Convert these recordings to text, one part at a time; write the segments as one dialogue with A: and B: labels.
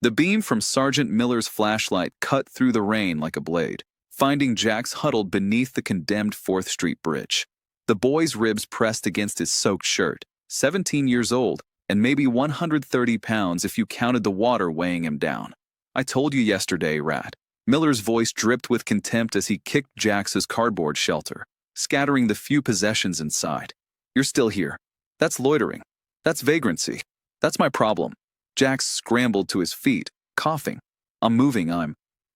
A: The beam from Sergeant Miller's flashlight cut through the rain like a blade, finding Jax huddled beneath the condemned 4th Street Bridge. The boy's ribs pressed against his soaked shirt, 17 years old, and maybe 130 pounds if you counted the water weighing him down. "I told you yesterday, rat." Miller's voice dripped with contempt as he kicked Jax's cardboard shelter, scattering the few possessions inside. "You're still here. That's loitering. That's vagrancy. That's my problem." Jax scrambled to his feet, coughing. "I'm moving,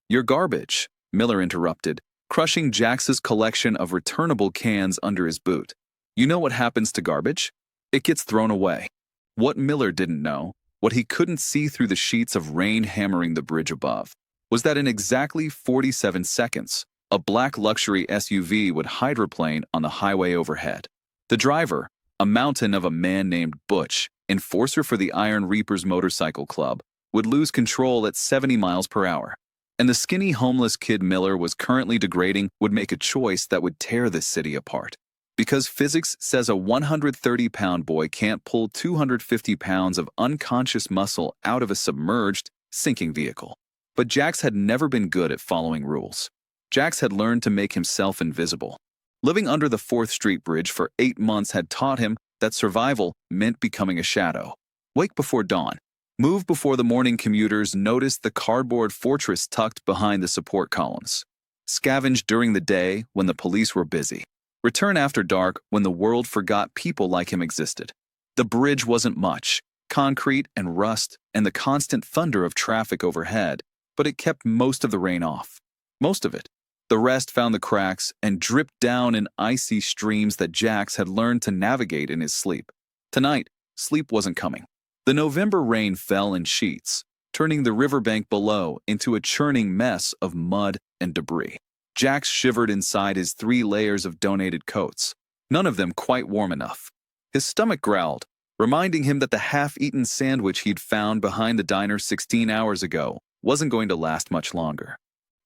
A: You're garbage," Miller interrupted, crushing Jax's collection of returnable cans under his boot. "You know what happens to garbage? It gets thrown away." What Miller didn't know, what he couldn't see through the sheets of rain hammering the bridge above, was that in exactly 47 seconds, a black luxury SUV would hydroplane on the highway overhead. The driver, a mountain of a man named Butch, enforcer for the Iron Reapers Motorcycle Club, would lose control at 70 miles per hour. And the skinny homeless kid Miller was currently degrading would make a choice that would tear this city apart. Because physics says a 130-pound boy can't pull 250 pounds of unconscious muscle out of a submerged, sinking vehicle. But Jax had never been good at following rules. Jax had learned to make himself invisible. Living under the 4th Street Bridge for 8 months had taught him that survival meant becoming a shadow. Wake before dawn. Move before the morning commuters noticed the cardboard fortress tucked behind the support columns. Scavenge during the day when the police were busy. Return after dark when the world forgot people like him existed. The bridge wasn't much, concrete and rust and the constant thunder of traffic overhead, but it kept most of the rain off. Most of it. The rest found the cracks and dripped down in icy streams that Jax had learned to navigate in his sleep. Tonight, sleep wasn't coming. The November rain fell in sheets, turning the riverbank below into a churning mess of mud and debris. Jax shivered inside his 3 layers of donated coats, none of them quite warm enough. His stomach growled, reminding him that the half-eaten sandwich he'd found behind the diner 16 hours ago wasn't going to last much longer.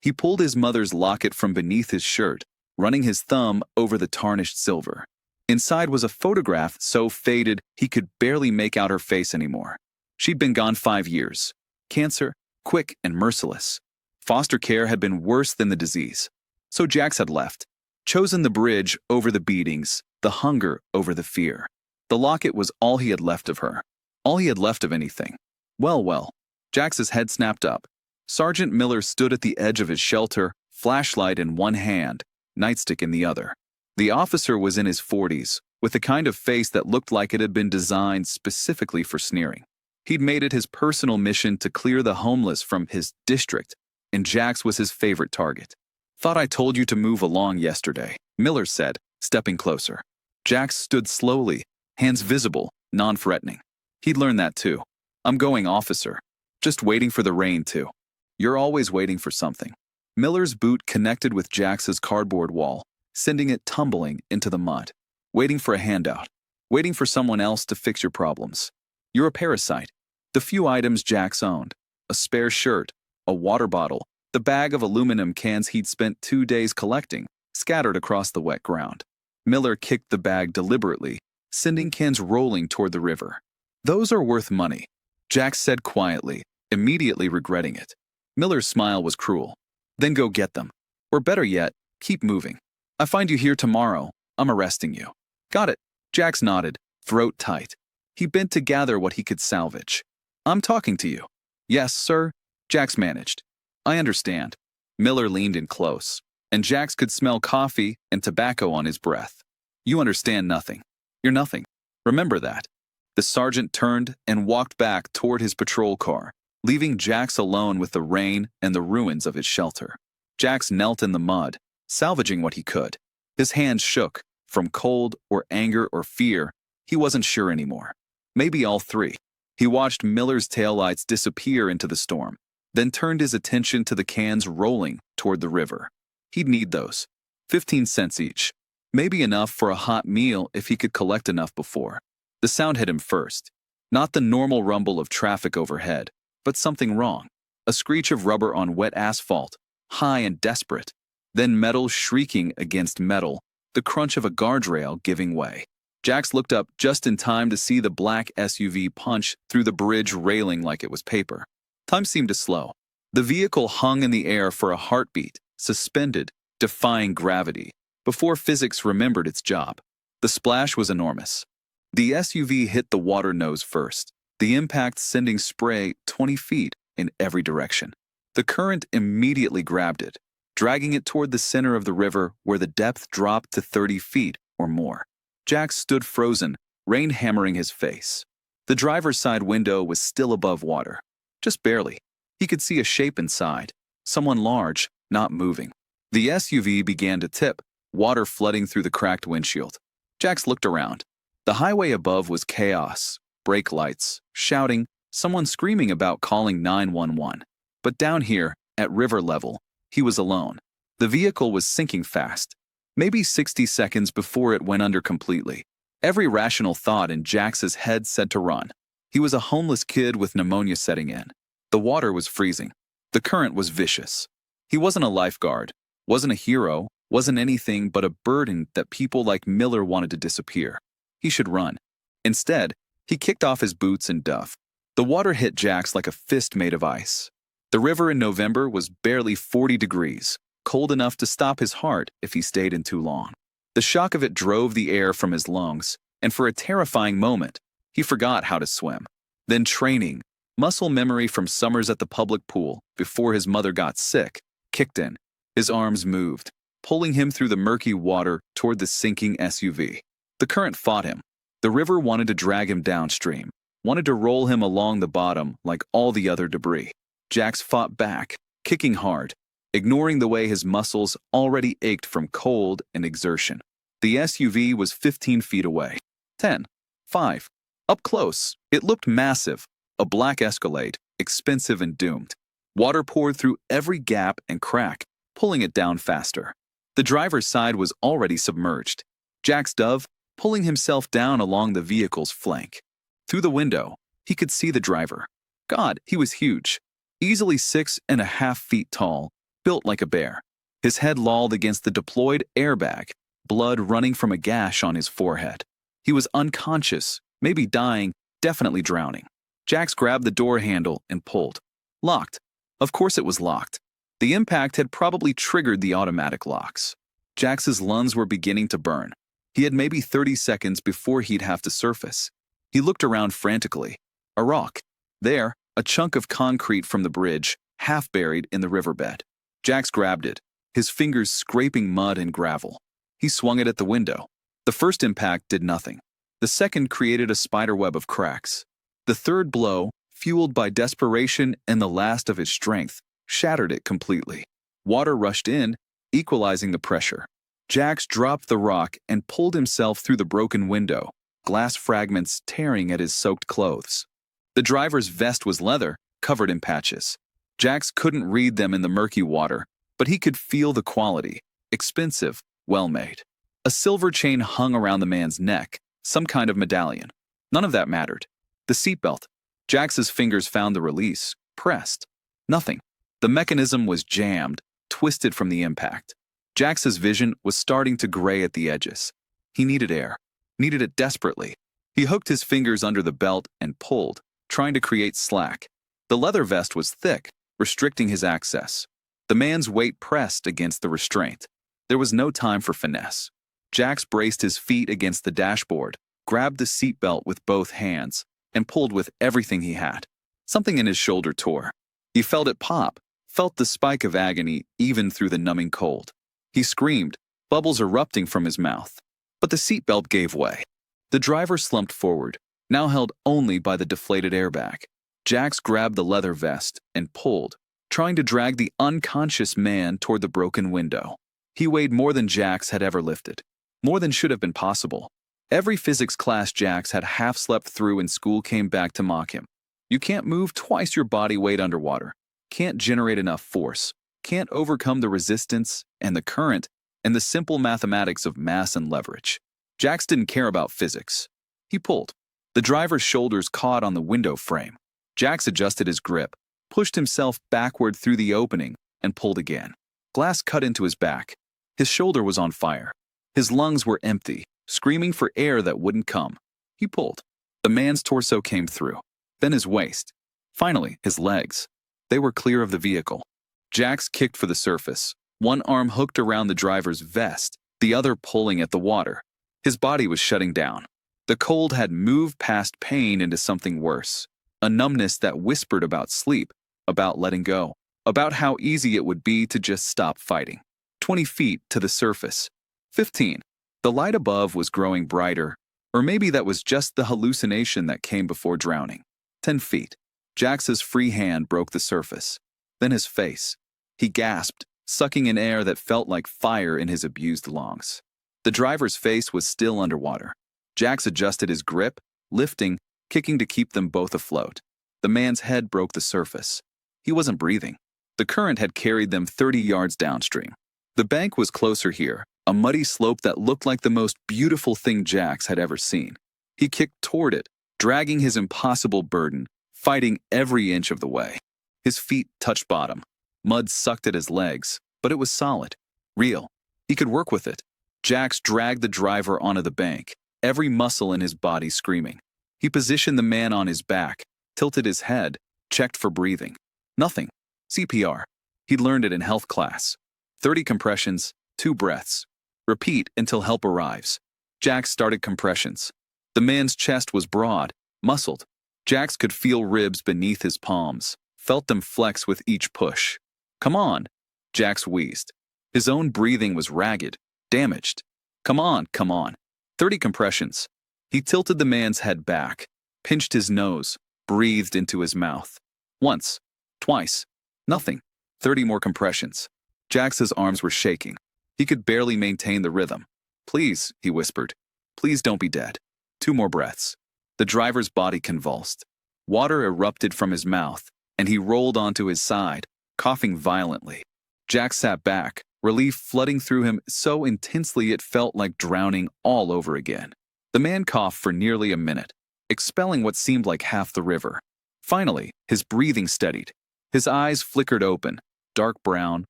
A: He pulled his mother's locket from beneath his shirt, running his thumb over the tarnished silver. Inside was a photograph so faded he could barely make out her face anymore. She'd been gone 5 years. Cancer, quick and merciless. Foster care had been worse than the disease. So Jax had left, chosen the bridge over the beatings, the hunger over the fear. The locket was all he had left of her, all he had left of anything. Well, Jax's head snapped up. Sergeant Miller stood at the edge of his shelter, flashlight in one hand, nightstick in the other. The officer was in his 40s, with the kind of face that looked like it had been designed specifically for sneering. He'd made it his personal mission to clear the homeless from his district, and Jax was his favorite target. "Thought I told you to move along yesterday," Miller said, stepping closer. Jax stood slowly, hands visible, non-threatening. He'd learned that too. "I'm going, officer. Just waiting for the rain to." "You're always waiting for something." Miller's boot connected with Jax's cardboard wall, sending it tumbling into the mud. "Waiting for a handout. Waiting for someone else to fix your problems. You're a parasite." The few items Jax owned, a spare shirt, a water bottle, the bag of aluminum cans he'd spent 2 days collecting, scattered across the wet ground. Miller kicked the bag deliberately, sending cans rolling toward the river. "Those are worth money," Jax said quietly, immediately regretting it. Miller's smile was cruel. "Then go get them. Or better yet, keep moving. I find you here tomorrow, I'm arresting you." "Got it." Jax nodded, throat tight. He bent to gather what he could salvage. "I'm talking to you." "Yes, sir," Jax managed. "I understand." Miller leaned in close, and Jax could smell coffee and tobacco on his breath. "You understand nothing. You're nothing. Remember that." The sergeant turned and walked back toward his patrol car, leaving Jax alone with the rain and the ruins of his shelter. Jax knelt in the mud, salvaging what he could. His hands shook, from cold or anger or fear. He wasn't sure anymore. Maybe all 3. He watched Miller's taillights disappear into the storm, then turned his attention to the cans rolling toward the river. He'd need those. 15 cents each. Maybe enough for a hot meal if he could collect enough before. The sound hit him first. Not the normal rumble of traffic overhead, but something wrong. A screech of rubber on wet asphalt, high and desperate. Then metal shrieking against metal, the crunch of a guardrail giving way. Jax looked up just in time to see the black SUV punch through the bridge railing like it was paper. Time seemed to slow. The vehicle hung in the air for a heartbeat, suspended, defying gravity, before physics remembered its job. The splash was enormous. The SUV hit the water nose first, the impact sending spray 20 feet in every direction. The current immediately grabbed it, dragging it toward the center of the river where the depth dropped to 30 feet or more. Jack stood frozen, rain hammering his face. The driver's side window was still above water. Just barely. He could see a shape inside, someone large, not moving. The SUV began to tip, water flooding through the cracked windshield. Jax looked around. The highway above was chaos, brake lights, shouting, someone screaming about calling 911. But down here, at river level, he was alone. The vehicle was sinking fast, maybe 60 seconds before it went under completely. Every rational thought in Jax's head said to run. He was a homeless kid with pneumonia setting in. The water was freezing. The current was vicious. He wasn't a lifeguard, wasn't a hero, wasn't anything but a burden that people like Miller wanted to disappear. He should run. Instead, he kicked off his boots and duff. The water hit Jax like a fist made of ice. The river in November was barely 40 degrees, cold enough to stop his heart if he stayed in too long. The shock of it drove the air from his lungs, and for a terrifying moment, he forgot how to swim. Then training, muscle memory from summers at the public pool before his mother got sick, kicked in. His arms moved, pulling him through the murky water toward the sinking SUV. The current fought him. The river wanted to drag him downstream, wanted to roll him along the bottom like all the other debris. Jax fought back, kicking hard, ignoring the way his muscles already ached from cold and exertion. The SUV was 15 feet away. 10. 5. Up close, it looked massive, a black Escalade, expensive and doomed. Water poured through every gap and crack, pulling it down faster. The driver's side was already submerged. Jax dove, pulling himself down along the vehicle's flank. Through the window, he could see the driver. God, he was huge. Easily 6.5 feet tall, built like a bear. His head lolled against the deployed airbag, blood running from a gash on his forehead. He was unconscious, maybe dying, definitely drowning. Jax grabbed the door handle and pulled. Locked. Of course it was locked. The impact had probably triggered the automatic locks. Jax's lungs were beginning to burn. He had maybe 30 seconds before he'd have to surface. He looked around frantically. A rock. There, a chunk of concrete from the bridge, half buried in the riverbed. Jax grabbed it, his fingers scraping mud and gravel. He swung it at the window. The first impact did nothing. The second created a spiderweb of cracks. The third blow, fueled by desperation and the last of his strength, shattered it completely. Water rushed in, equalizing the pressure. Jax dropped the rock and pulled himself through the broken window, glass fragments tearing at his soaked clothes. The driver's vest was leather, covered in patches. Jax couldn't read them in the murky water, but he could feel the quality. Expensive, well-made. A silver chain hung around the man's neck, some kind of medallion. None of that mattered. The seatbelt. Jax's fingers found the release, pressed. Nothing. The mechanism was jammed, twisted from the impact. Jax's vision was starting to gray at the edges. He needed air. Needed it desperately. He hooked his fingers under the belt and pulled, trying to create slack. The leather vest was thick, restricting his access. The man's weight pressed against the restraint. There was no time for finesse. Jax braced his feet against the dashboard, grabbed the seatbelt with both hands, and pulled with everything he had. Something in his shoulder tore. He felt it pop, felt the spike of agony even through the numbing cold. He screamed, bubbles erupting from his mouth. But the seatbelt gave way. The driver slumped forward, now held only by the deflated airbag. Jax grabbed the leather vest and pulled, trying to drag the unconscious man toward the broken window. He weighed more than Jax had ever lifted, more than should have been possible. Every physics class Jax had half slept through in school came back to mock him. You can't move twice your body weight underwater, can't generate enough force, can't overcome the resistance and the current and the simple mathematics of mass and leverage. Jax didn't care about physics. He pulled. The driver's shoulders caught on the window frame. Jax adjusted his grip, pushed himself backward through the opening, and pulled again. Glass cut into his back. His shoulder was on fire. His lungs were empty, screaming for air that wouldn't come. He pulled. The man's torso came through, then his waist, finally his legs. They were clear of the vehicle. Jax kicked for the surface, one arm hooked around the driver's vest, the other pulling at the water. His body was shutting down. The cold had moved past pain into something worse, a numbness that whispered about sleep, about letting go, about how easy it would be to just stop fighting. 20 feet to the surface. 15. The light above was growing brighter, or maybe that was just the hallucination that came before drowning. 10 feet. Jax's free hand broke the surface. Then his face. He gasped, sucking in air that felt like fire in his abused lungs. The driver's face was still underwater. Jax adjusted his grip, lifting, kicking to keep them both afloat. The man's head broke the surface. He wasn't breathing. The current had carried them 30 yards downstream. The bank was closer here, a muddy slope that looked like the most beautiful thing Jax had ever seen. He kicked toward it, dragging his impossible burden, fighting every inch of the way. His feet touched bottom. Mud sucked at his legs, but it was solid, real. He could work with it. Jax dragged the driver onto the bank, every muscle in his body screaming. He positioned the man on his back, tilted his head, checked for breathing. Nothing. CPR. He'd learned it in health class. 30 compressions, 2 breaths. Repeat until help arrives. Jax started compressions. The man's chest was broad, muscled. Jax could feel ribs beneath his palms, felt them flex with each push. Come on, Jax wheezed. His own breathing was ragged, damaged. Come on, come on. 30 compressions. He tilted the man's head back, pinched his nose, breathed into his mouth. Once, twice, nothing. 30 more compressions. Jax's arms were shaking. He could barely maintain the rhythm. Please, he whispered. Please don't be dead. 2 more breaths. The driver's body convulsed. Water erupted from his mouth, and he rolled onto his side, coughing violently. Jax sat back, relief flooding through him so intensely it felt like drowning all over again. The man coughed for nearly a minute, expelling what seemed like half the river. Finally, his breathing steadied. His eyes flickered open, dark brown,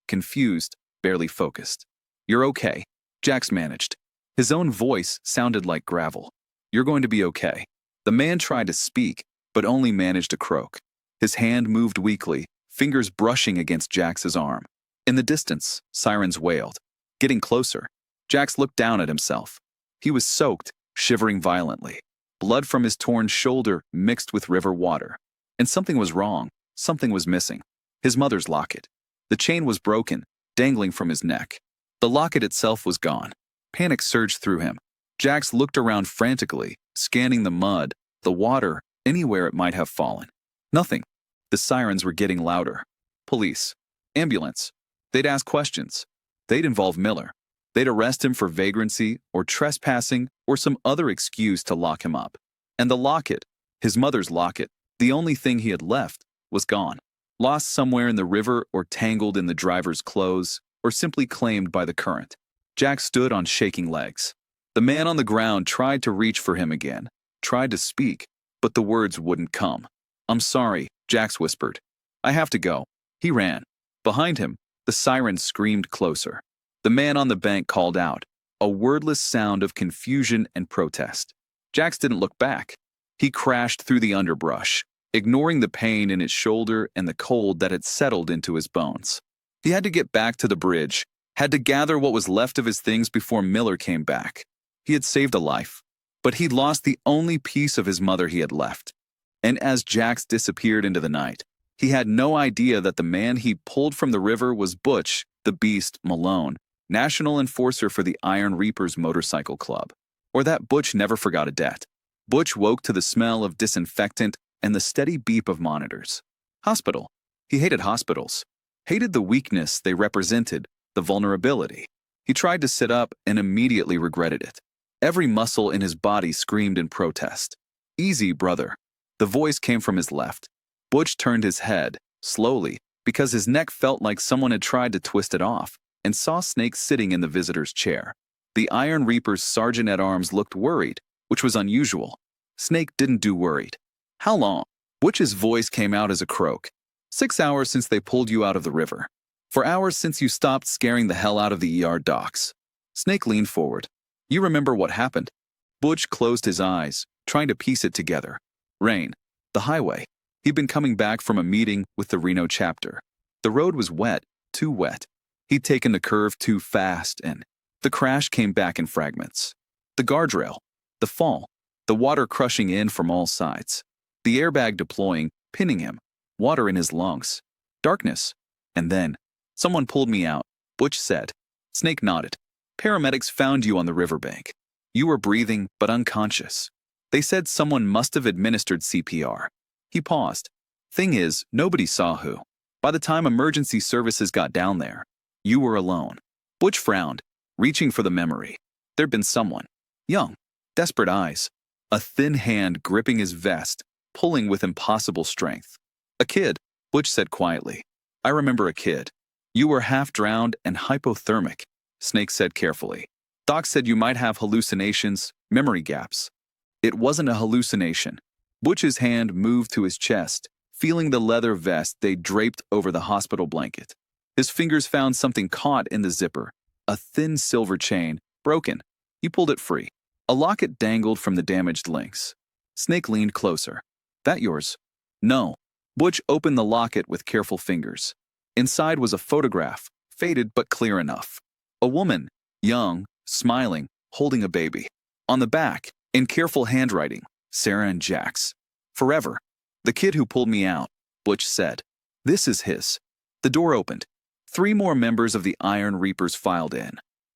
A: confused, barely focused. You're okay, Jax managed. His own voice sounded like gravel. You're going to be okay. The man tried to speak, but only managed to croak. His hand moved weakly, fingers brushing against Jax's arm. In the distance, sirens wailed. Getting closer, Jax looked down at himself. He was soaked, shivering violently. Blood from his torn shoulder mixed with river water. And something was wrong. Something was missing. His mother's locket. The chain was broken, dangling from his neck. The locket itself was gone. Panic surged through him. Jax looked around frantically, scanning the mud, the water, anywhere it might have fallen. Nothing. The sirens were getting louder. Police. Ambulance. They'd ask questions. They'd involve Miller. They'd arrest him for vagrancy or trespassing or some other excuse to lock him up. And the locket, his mother's locket, the only thing he had left, was gone. Lost somewhere in the river or tangled in the driver's clothes or simply claimed by the current. Jax stood on shaking legs. The man on the ground tried to reach for him again, tried to speak, but the words wouldn't come. I'm sorry, Jax whispered. I have to go. He ran. Behind him, the siren screamed closer. The man on the bank called out, a wordless sound of confusion and protest. Jax didn't look back. He crashed through the underbrush, ignoring the pain in his shoulder and the cold that had settled into his bones. He had to get back to the bridge, had to gather what was left of his things before Miller came back. He had saved a life, but he'd lost the only piece of his mother he had left. And as Jax disappeared into the night, he had no idea that the man he pulled from the river was Butch, the Beast, Malone, national enforcer for the Iron Reapers Motorcycle Club. Or that Butch never forgot a debt. Butch woke to the smell of disinfectant and the steady beep of monitors. Hospital. He hated hospitals. Hated the weakness they represented, the vulnerability. He tried to sit up and immediately regretted it. Every muscle in his body screamed in protest. Easy, brother. The voice came from his left. Butch turned his head, slowly, because his neck felt like someone had tried to twist it off, and saw Snake sitting in the visitor's chair. The Iron Reaper's sergeant-at-arms looked worried, which was unusual. Snake didn't do worried. How long? Butch's voice came out as a croak. 6 hours since they pulled you out of the river. 4 hours since you stopped scaring the hell out of the ER docs. Snake leaned forward. You remember what happened? Butch closed his eyes, trying to piece it together. Rain. The highway. He'd been coming back from a meeting with the Reno chapter. The road was wet, too wet. He'd taken the curve too fast, and the crash came back in fragments. The guardrail, the fall, the water crushing in from all sides, the airbag deploying, pinning him, water in his lungs, darkness. And then, someone pulled me out, Butch said. Snake nodded. Paramedics found you on the riverbank. You were breathing, but unconscious. They said someone must have administered CPR. He paused. Thing is, nobody saw who. By the time emergency services got down there, you were alone. Butch frowned, reaching for the memory. There'd been someone. Young, desperate eyes. A thin hand gripping his vest, pulling with impossible strength. A kid, Butch said quietly. I remember a kid. You were half drowned and hypothermic, Snake said carefully. Doc said you might have hallucinations, memory gaps. It wasn't a hallucination. Butch's hand moved to his chest, feeling the leather vest they draped over the hospital blanket. His fingers found something caught in the zipper, a thin silver chain, broken. He pulled it free. A locket dangled from the damaged links. Snake leaned closer. That yours? No. Butch opened the locket with careful fingers. Inside was a photograph, faded but clear enough. A woman, young, smiling, holding a baby. On the back, in careful handwriting, Sarah and Jax. Forever. The kid who pulled me out, Butch said. This is his. The door opened. 3 more members of the Iron Reapers filed in.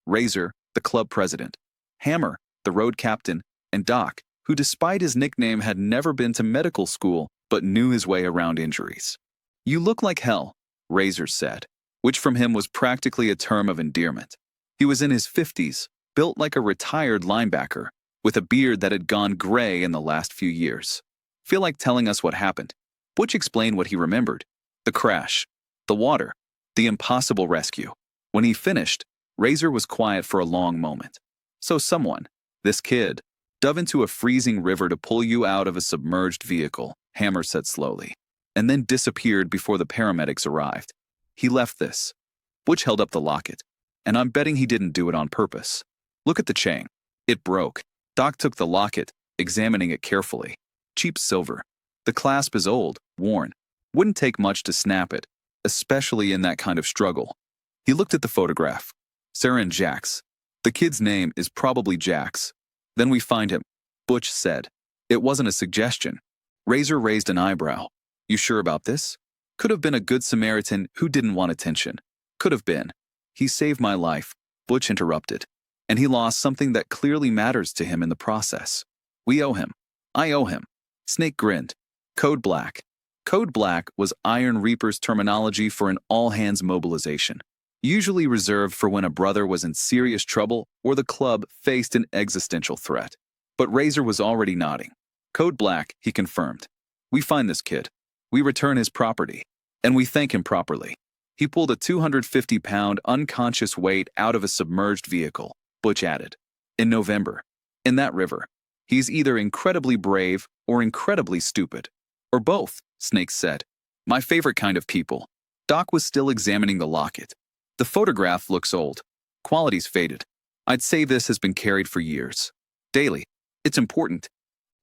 A: Razor, the club president. Hammer, the road captain. And Doc, who despite his nickname had never been to medical school but knew his way around injuries. You look like hell, Razor said, which from him was practically a term of endearment. He was in his 50s, built like a retired linebacker, with a beard that had gone gray in the last few years. Feel like telling us what happened? Butch explained what he remembered. The crash, the water, the impossible rescue. When he finished, Razor was quiet for a long moment. So someone, this kid, dove into a freezing river to pull you out of a submerged vehicle, Hammer said slowly, and then disappeared before the paramedics arrived. He left this. Butch held up the locket, and I'm betting he didn't do it on purpose. Look at the chain. It broke. Doc took the locket, examining it carefully. Cheap silver. The clasp is old, worn. Wouldn't take much to snap it, especially in that kind of struggle. He looked at the photograph. Sarah and Jax. The kid's name is probably Jax. Then we find him, Butch said. It wasn't a suggestion. Razor raised an eyebrow. You sure about this? Could have been a good Samaritan who didn't want attention. Could have been. He saved my life, Butch interrupted. And he lost something that clearly matters to him in the process. We owe him. I owe him. Snake grinned. Code Black. Code Black was Iron Reaper's terminology for an all-hands mobilization, usually reserved for when a brother was in serious trouble or the club faced an existential threat. But Razor was already nodding. Code Black, he confirmed. We find this kid. We return his property. And we thank him properly. He pulled a 250-pound unconscious weight out of a submerged vehicle, Butch added. In November. In that river. He's either incredibly brave or incredibly stupid. Or both, Snake said. My favorite kind of people. Doc was still examining the locket. The photograph looks old. Quality's faded. I'd say this has been carried for years. Daily. It's important.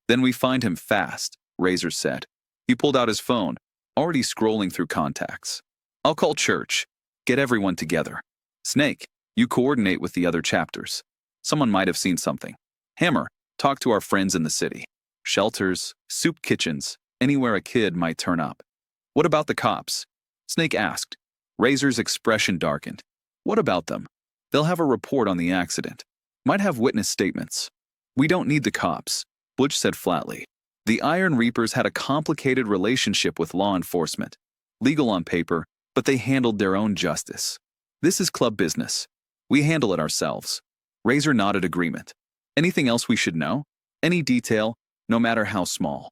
A: Then we find him fast, Razor said. He pulled out his phone, already scrolling through contacts. I'll call church. Get everyone together. Snake, you coordinate with the other chapters. Someone might have seen something. Hammer, talk to our friends in the city. Shelters, soup kitchens, anywhere a kid might turn up. What about the cops? Snake asked. Razor's expression darkened. What about them? They'll have a report on the accident. Might have witness statements. We don't need the cops, Butch said flatly. The Iron Reapers had a complicated relationship with law enforcement. Legal on paper, but they handled their own justice. This is club business. We handle it ourselves. Razor nodded agreement. Anything else we should know? Any detail, no matter how small.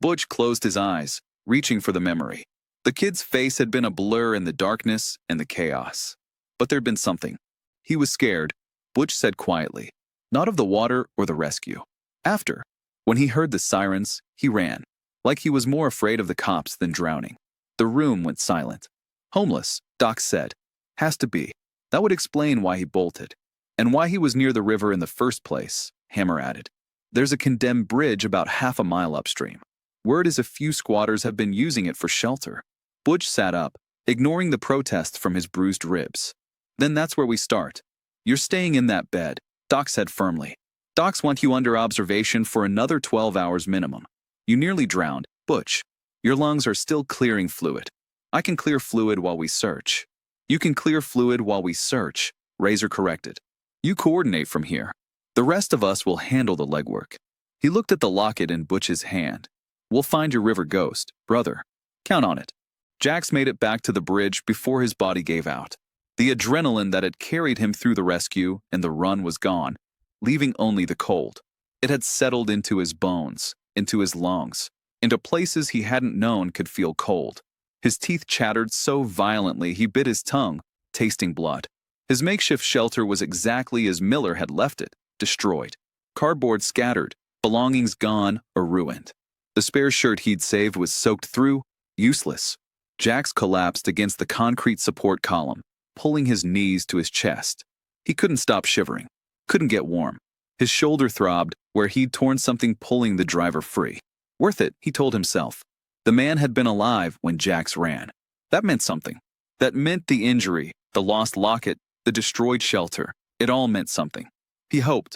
A: Butch closed his eyes, reaching for the memory. The kid's face had been a blur in the darkness and the chaos. But there'd been something. He was scared, Butch said quietly. Not of the water or the rescue. After, when he heard the sirens, he ran, like he was more afraid of the cops than drowning. The room went silent. Homeless, Doc said. Has to be. That would explain why he bolted. And why he was near the river in the first place, Hammer added. There's a condemned bridge about half a mile upstream. Word is a few squatters have been using it for shelter. Butch sat up, ignoring the protest from his bruised ribs. Then that's where we start. You're staying in that bed, Doc said firmly. Docs want you under observation for another 12 hours minimum. You nearly drowned, Butch. Your lungs are still clearing fluid. I can clear fluid while we search. You can clear fluid while we search, Razor corrected. You coordinate from here. The rest of us will handle the legwork. He looked at the locket in Butch's hand. We'll find your river ghost, brother. Count on it. Jax made it back to the bridge before his body gave out. The adrenaline that had carried him through the rescue and the run was gone, leaving only the cold. It had settled into his bones, into his lungs, into places he hadn't known could feel cold. His teeth chattered so violently he bit his tongue, tasting blood. His makeshift shelter was exactly as Miller had left it, destroyed. Cardboard scattered, belongings gone or ruined. The spare shirt he'd saved was soaked through, useless. Jax collapsed against the concrete support column, pulling his knees to his chest. He couldn't stop shivering, couldn't get warm. His shoulder throbbed where he'd torn something pulling the driver free. Worth it, he told himself. The man had been alive when Jax ran. That meant something. That meant the injury, the lost locket, the destroyed shelter. It all meant something. He hoped.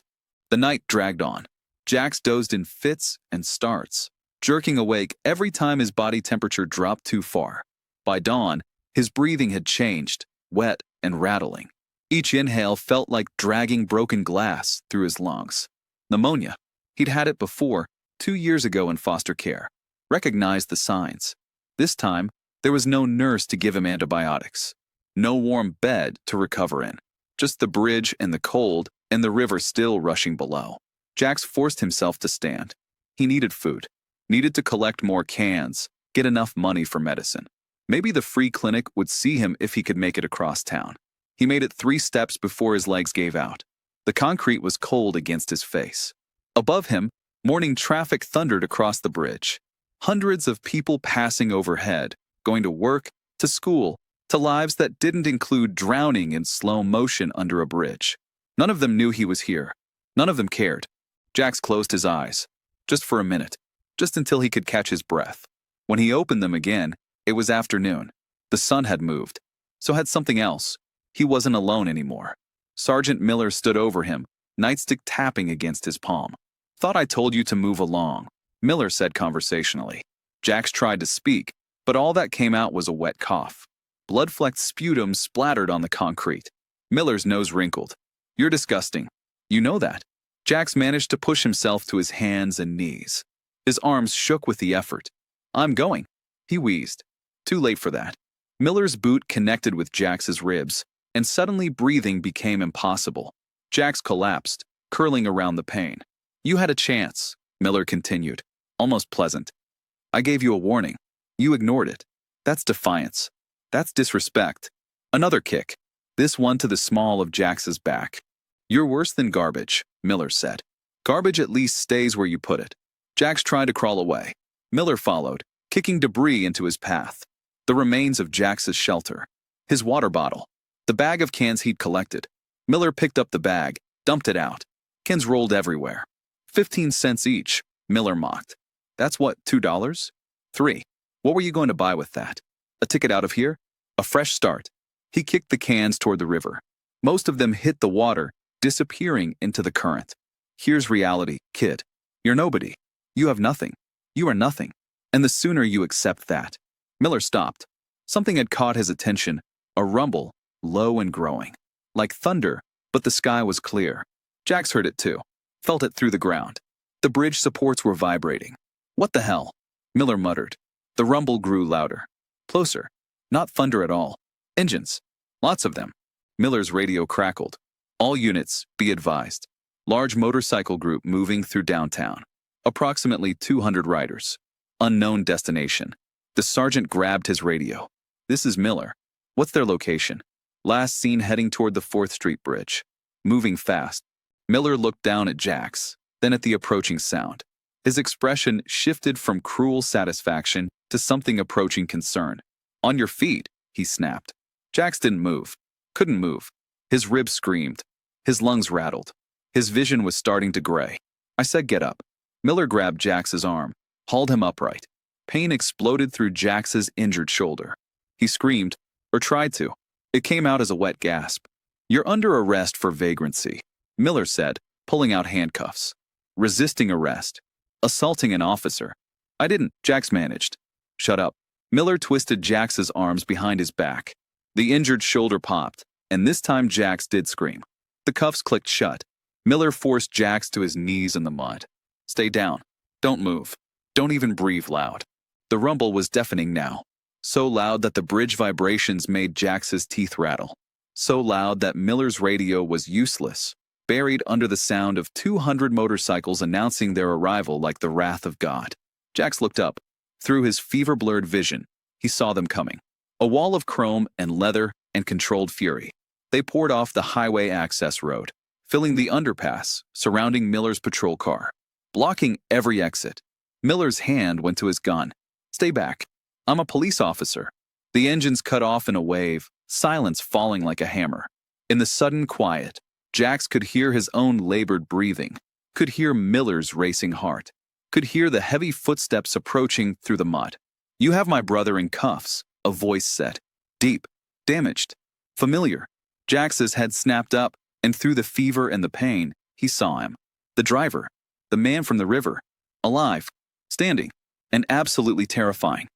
A: The night dragged on. Jax dozed in fits and starts, jerking awake every time his body temperature dropped too far. By dawn, his breathing had changed, wet and rattling. Each inhale felt like dragging broken glass through his lungs. Pneumonia. He'd had it before, 2 years ago in foster care. Recognized the signs. This time, there was no nurse to give him antibiotics. No warm bed to recover in. Just the bridge and the cold and the river still rushing below. Jax forced himself to stand. He needed food. Needed to collect more cans, get enough money for medicine. Maybe the free clinic would see him if he could make it across town. He made it 3 steps before his legs gave out. The concrete was cold against his face. Above him, morning traffic thundered across the bridge. Hundreds of people passing overhead, going to work, to school, to lives that didn't include drowning in slow motion under a bridge. None of them knew he was here. None of them cared. Jax closed his eyes, just for a minute, just until he could catch his breath. When he opened them again, it was afternoon. The sun had moved. So had something else. He wasn't alone anymore. Sergeant Miller stood over him, nightstick tapping against his palm. Thought I told you to move along, Miller said conversationally. Jax tried to speak, but all that came out was a wet cough. Blood-flecked sputum splattered on the concrete. Miller's nose wrinkled. You're disgusting. You know that. Jax managed to push himself to his hands and knees. His arms shook with the effort. I'm going, he wheezed. Too late for that. Miller's boot connected with Jax's ribs, and suddenly breathing became impossible. Jax collapsed, curling around the pain. You had a chance, Miller continued, almost pleasant. I gave you a warning. You ignored it. That's defiance. That's disrespect. Another kick, this one to the small of Jax's back. You're worse than garbage, Miller said. Garbage at least stays where you put it. Jax tried to crawl away. Miller followed, kicking debris into his path. The remains of Jax's shelter. His water bottle. The bag of cans he'd collected. Miller picked up the bag, dumped it out. Cans rolled everywhere. 15 cents each, Miller mocked. That's what, $2? 3. What were you going to buy with that? A ticket out of here? A fresh start. He kicked the cans toward the river. Most of them hit the water, disappearing into the current. Here's reality, kid. You're nobody. You have nothing. You are nothing. And the sooner you accept that. Miller stopped. Something had caught his attention, a rumble, low and growing. Like thunder, but the sky was clear. Jax heard it too. Felt it through the ground. The bridge supports were vibrating. What the hell? Miller muttered. The rumble grew louder. Closer. Not thunder at all. Engines. Lots of them. Miller's radio crackled. All units, be advised. Large motorcycle group moving through downtown. Approximately 200 riders. Unknown destination. The sergeant grabbed his radio. This is Miller. What's their location? Last seen heading toward the 4th Street Bridge. Moving fast. Miller looked down at Jax, then at the approaching sound. His expression shifted from cruel satisfaction to something approaching concern. On your feet, he snapped. Jax didn't move. Couldn't move. His ribs screamed. His lungs rattled. His vision was starting to gray. I said get up. Miller grabbed Jax's arm. hauled him upright. Pain exploded through Jax's injured shoulder. He screamed, or tried to. It came out as a wet gasp. "You're under arrest for vagrancy," Miller said, pulling out handcuffs. "Resisting arrest. Assaulting an officer." "I didn't," Jax managed. "Shut up." Miller twisted Jax's arms behind his back. The injured shoulder popped, and this time Jax did scream. The cuffs clicked shut. Miller forced Jax to his knees in the mud. "Stay down. Don't move. Don't even breathe loud." The rumble was deafening now. So loud that the bridge vibrations made Jax's teeth rattle. So loud that Miller's radio was useless, buried under the sound of 200 motorcycles announcing their arrival like the wrath of God. Jax looked up. Through his fever-blurred vision, he saw them coming. A wall of chrome and leather and controlled fury. They poured off the highway access road, filling the underpass surrounding Miller's patrol car, blocking every exit. Miller's hand went to his gun. "Stay back. I'm a police officer." The engines cut off in a wave, silence falling like a hammer. In the sudden quiet, Jax could hear his own labored breathing, could hear Miller's racing heart, could hear the heavy footsteps approaching through the mud. "You have my brother in cuffs," a voice said. Deep, damaged, familiar. Jax's head snapped up, and through the fever and the pain, he saw him. The driver, the man from the river, alive, standing, and absolutely terrifying.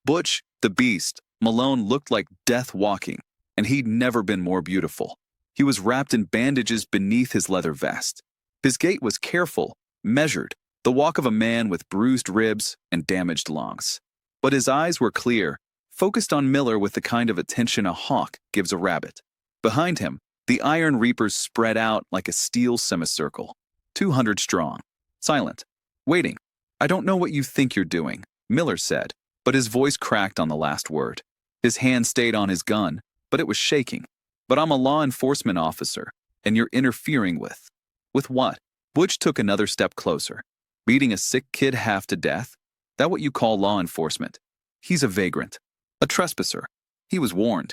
A: Butch, the beast, Malone looked like death walking, and he'd never been more beautiful. He was wrapped in bandages beneath his leather vest. His gait was careful, measured, the walk of a man with bruised ribs and damaged lungs. But his eyes were clear, focused on Miller with the kind of attention a hawk gives a rabbit. Behind him, the Iron Reapers spread out like a steel semicircle, 200 strong, silent, waiting. "I don't know what you think you're doing," Miller said, but his voice cracked on the last word. His hand stayed on his gun, but it was shaking. "But I'm a law enforcement officer, and you're interfering with..." "With what?" Butch took another step closer. "Beating a sick kid half to death? That what you call law enforcement? He's a vagrant. A trespasser. He was warned."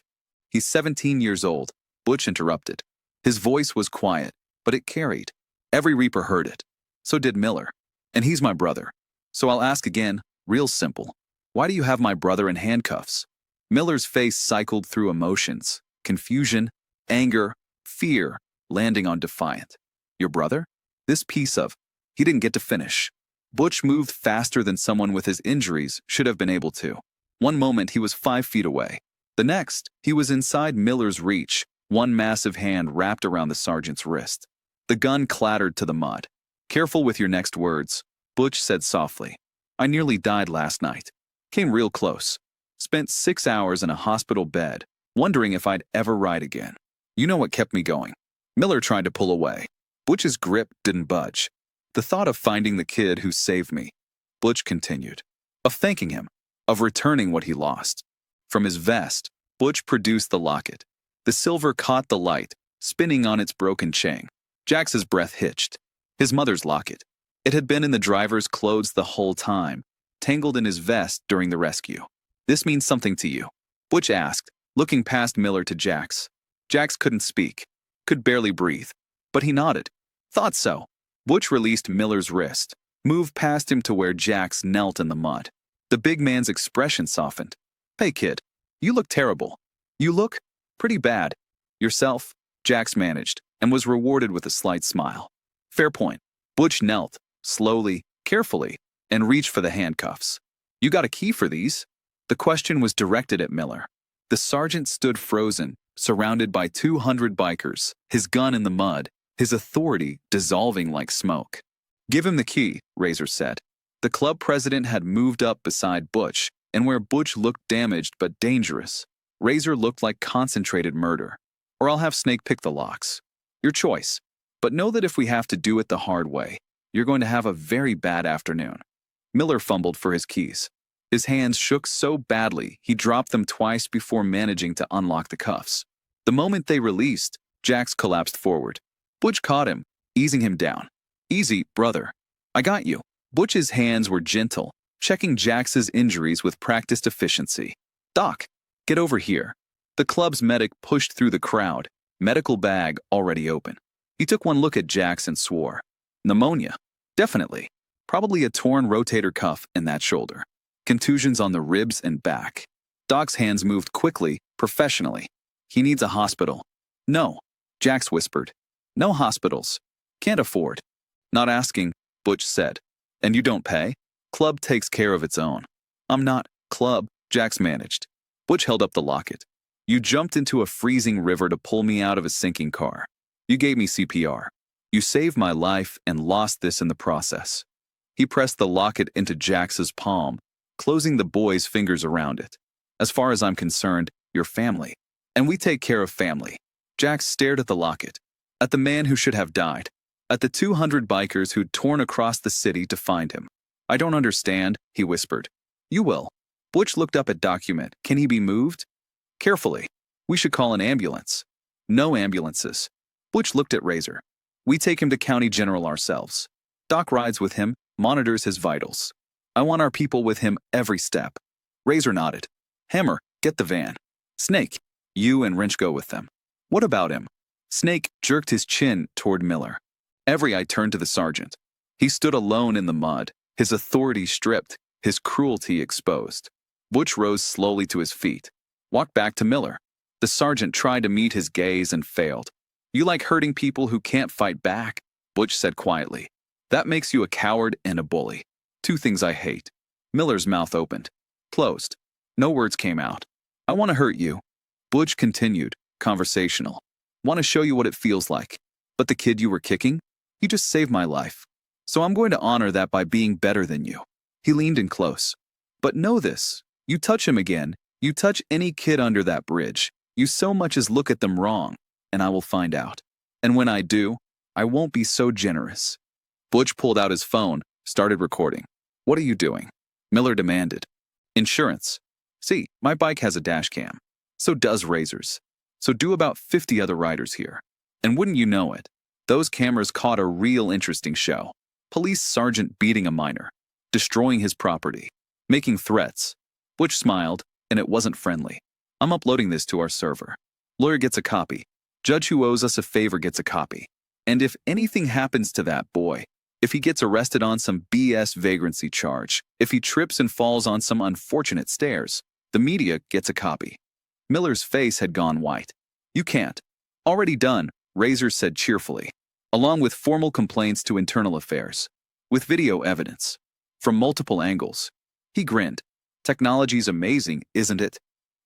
A: "He's 17 years old," Butch interrupted. His voice was quiet, but it carried. Every Reaper heard it. So did Miller. "And he's my brother. So I'll ask again, real simple. Why do you have my brother in handcuffs?" Miller's face cycled through emotions. Confusion, anger, fear, landing on defiant. "Your brother? This piece of..." He didn't get to finish. Butch moved faster than someone with his injuries should have been able to. One moment he was 5 feet away. The next, he was inside Miller's reach, one massive hand wrapped around the sergeant's wrist. The gun clattered to the mud. "Careful with your next words," Butch said softly. "I nearly died last night. Came real close. Spent 6 hours in a hospital bed, wondering if I'd ever ride again. You know what kept me going." Miller tried to pull away. Butch's grip didn't budge. "The thought of finding the kid who saved me," Butch continued. "Of thanking him. Of returning what he lost." From his vest, Butch produced the locket. The silver caught the light, spinning on its broken chain. Jax's breath hitched. His mother's locket. It had been in the driver's clothes the whole time, tangled in his vest during the rescue. "This means something to you?" Butch asked, looking past Miller to Jax. Jax couldn't speak, could barely breathe, but he nodded. "Thought so." Butch released Miller's wrist, moved past him to where Jax knelt in the mud. The big man's expression softened. "Hey kid, you look terrible. You look pretty bad. Yourself?" Jax managed, and was rewarded with a slight smile. "Fair point." Butch knelt, slowly, carefully, and reached for the handcuffs. "You got a key for these?" The question was directed at Miller. The sergeant stood frozen, surrounded by 200 bikers, his gun in the mud, his authority dissolving like smoke. "Give him the key," Razor said. The club president had moved up beside Butch, and where Butch looked damaged but dangerous, Razor looked like concentrated murder. "Or I'll have Snake pick the locks. Your choice. But know that if we have to do it the hard way, you're going to have a very bad afternoon." Miller fumbled for his keys. His hands shook so badly he dropped them twice before managing to unlock the cuffs. The moment they released, Jax collapsed forward. Butch caught him, easing him down. "Easy, brother. I got you." Butch's hands were gentle, checking Jax's injuries with practiced efficiency. "Doc, get over here." The club's medic pushed through the crowd, medical bag already open. He took one look at Jax and swore. "Pneumonia. Definitely. Probably a torn rotator cuff in that shoulder. Contusions on the ribs and back. Doc's hands moved quickly, professionally. He needs a hospital. No, Jax whispered. No hospitals. Can't afford. Not asking, Butch said. And you don't pay? Club takes care of its own. I'm not. Club, Jax managed. Butch held up the locket. You jumped into a freezing river to pull me out of a sinking car. You gave me CPR. You saved my life and lost this in the process. He pressed the locket into Jax's palm, closing the boy's fingers around it. As far as I'm concerned, you're family. And we take care of family. Jax stared at the locket, at the man who should have died, at the 200 bikers who'd torn across the city to find him. I don't understand, he whispered. You will. Butch looked up at document. Can he be moved? Carefully. We should call an ambulance. No ambulances. Butch looked at Razor. We take him to County General ourselves. Doc rides with him, monitors his vitals. I want our people with him every step. Razor nodded. Hammer, get the van. Snake, you and Wrench go with them. What about him? Snake jerked his chin toward Miller. Every eye turned to the sergeant. He stood alone in the mud, his authority stripped, his cruelty exposed. Butch rose slowly to his feet, walked back to Miller. The sergeant tried to meet his gaze and failed. You like hurting people who can't fight back, Butch said quietly. That makes you a coward and a bully. Two things I hate. Miller's mouth opened, closed. No words came out. I want to hurt you. Butch continued, conversational. Want to show you what it feels like. But the kid you were kicking? He just saved my life. So I'm going to honor that by being better than you. He leaned in close. But know this. You touch him again, you touch any kid under that bridge, you so much as look at them wrong, and I will find out. And when I do, I won't be so generous. Butch pulled out his phone, started recording. What are you doing? Miller demanded. Insurance. See, my bike has a dash cam. So does Razor's. So do about 50 other riders here. And wouldn't you know it, those cameras caught a real interesting show. Police sergeant beating a minor, destroying his property, making threats. Butch smiled, and it wasn't friendly. I'm uploading this to our server. Lawyer gets a copy. Judge who owes us a favor gets a copy. And if anything happens to that boy, if he gets arrested on some BS vagrancy charge, if he trips and falls on some unfortunate stairs, the media gets a copy. Miller's face had gone white. You can't. Already done, Razor said cheerfully, along with formal complaints to Internal Affairs, with video evidence, from multiple angles. He grinned. Technology's amazing, isn't it?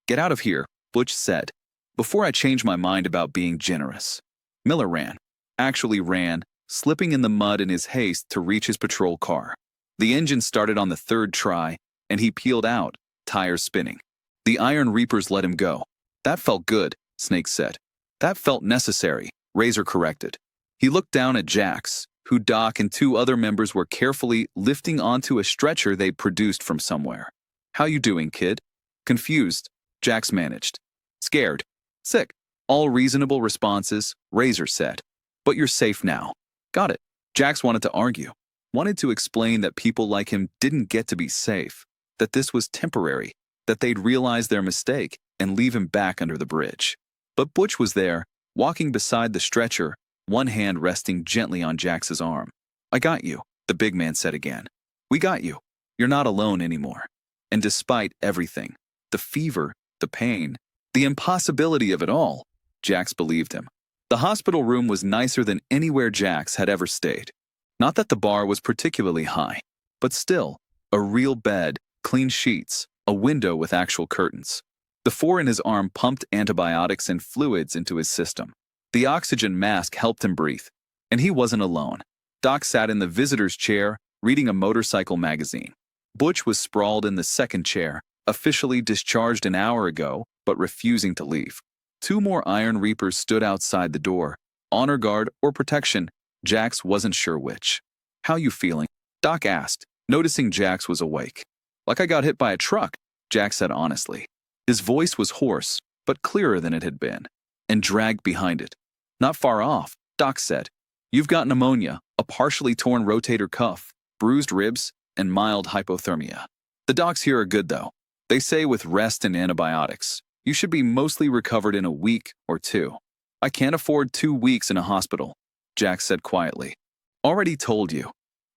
A: Get out of here, Butch said, before I change my mind about being generous. Miller ran. Actually ran, slipping in the mud in his haste to reach his patrol car. The engine started on the third try, and he peeled out, tires spinning. The Iron Reapers let him go. That felt good, Snake said. That felt necessary, Razor corrected. He looked down at Jax, who Doc and two other members were carefully lifting onto a stretcher they'd produced from somewhere. How you doing, kid? Confused, Jax managed. Scared. Sick. All reasonable responses, Razor said. But you're safe now. Got it. Jax wanted to argue. Wanted to explain that people like him didn't get to be safe, that this was temporary, that they'd realize their mistake and leave him back under the bridge. But Butch was there, walking beside the stretcher, one hand resting gently on Jax's arm. I got you, the big man said again. We got you. You're not alone anymore. And despite everything, the fever, the pain, the impossibility of it all, Jax believed him. The hospital room was nicer than anywhere Jax had ever stayed. Not that the bar was particularly high, but still, a real bed, clean sheets, a window with actual curtains. The four in his arm pumped antibiotics and fluids into his system. The oxygen mask helped him breathe. And he wasn't alone. Doc sat in the visitor's chair, reading a motorcycle magazine. Butch was sprawled in the second chair, officially discharged an hour ago, but refusing to leave. Two more Iron Reapers stood outside the door, honor guard or protection. Jax wasn't sure which. How you feeling? Doc asked, noticing Jax was awake. Like I got hit by a truck, Jax said honestly. His voice was hoarse, but clearer than it had been, and dragged behind it. Not far off, Doc said. You've got pneumonia, a partially torn rotator cuff, bruised ribs, and mild hypothermia. The docs here are good though. They say with rest and antibiotics, you should be mostly recovered in a week or two. I can't afford 2 weeks in a hospital, Jax said quietly. Already told you.